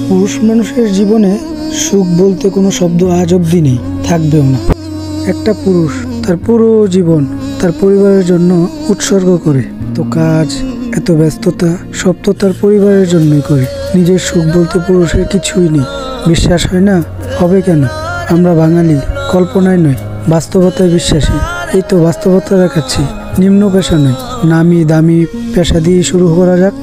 পুরুষ মানুষের জীবনে সুখ বলতে কোনো শব্দ আজ অবধি নেই, থাকবেও না। একটা পুরুষ তার পুরো জীবন তার পরিবারের জন্য উৎসর্গ করে, তো কাজ, এত ব্যস্ততা সব তো তার পরিবারের জন্যই করে। নিজের সুখ বলতে পুরুষের কিছুই নেই। বিশ্বাস হয় না? হবে কেন? আমরা বাঙালি কল্পনায় নয়, বাস্তবতায় বিশ্বাসী। এই তো বাস্তবতা দেখাচ্ছি। নিম্ন পেশা নয়, নামি দামি পেশা দিয়ে শুরু করা যাক।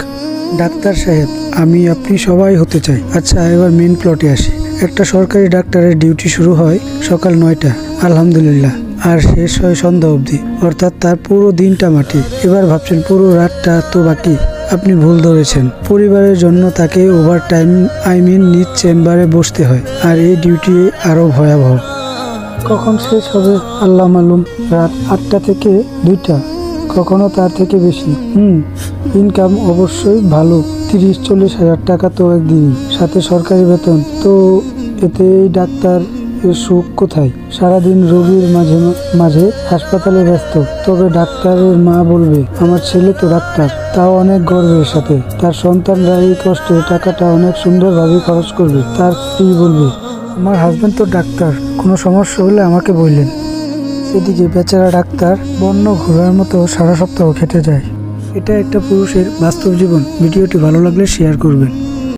ডাক্তার সাহেব, আমি আপনি সবাই হতে চাই। আচ্ছা, এবার মেন প্লটে আসি। একটা সরকারি ডাক্তারের ডিউটি শুরু হয় সকাল 9টা, আলহামদুলিল্লাহ, আর শেষ হয় সন্ধ্যা অবধি, অর্থাৎ তার পুরো দিনটা মাটি। এবার ভাবছেন পুরো রাতটা তো বাকি। আপনি ভুল ধরেছেন। পরিবারের জন্য তাকে ওভার টাইম নিজ চেম্বারে বসতে হয়, আর এই ডিউটি আরো ভয়াবহ। কখন শেষ হবে আল্লাহ মালুম। রাত 8টা থেকে 2টা, কখনো তার থেকে বেশি। ইনকাম অবশ্যই ভালো, 30-40 হাজার টাকা তো একদিনই, সাথে সরকারি বেতন। তো এতে এই ডাক্তার এর সুখ কোথায়? সারাদিন রোগীর মাঝে মাঝে হাসপাতালে ব্যস্ত। তবে ডাক্তারের মা বলবে, আমার ছেলে তো ডাক্তার, তাও অনেক গর্বের সাথে। তার সন্তানরা এই কষ্টে টাকাটা অনেক সুন্দরভাবে খরচ করবে। তার স্ত্রী বলবে, আমার হাজবেন্ড তো ডাক্তার, কোনো সমস্যা হলে আমাকে বললেন। এদিকে বেচারা ডাক্তার বন্য ঘোড়ার মতো সারা সপ্তাহ খেটে যায়। এটা একটা পুরুষের বাস্তব জীবন। ভিডিওটি ভালো লাগলে শেয়ার করবেন।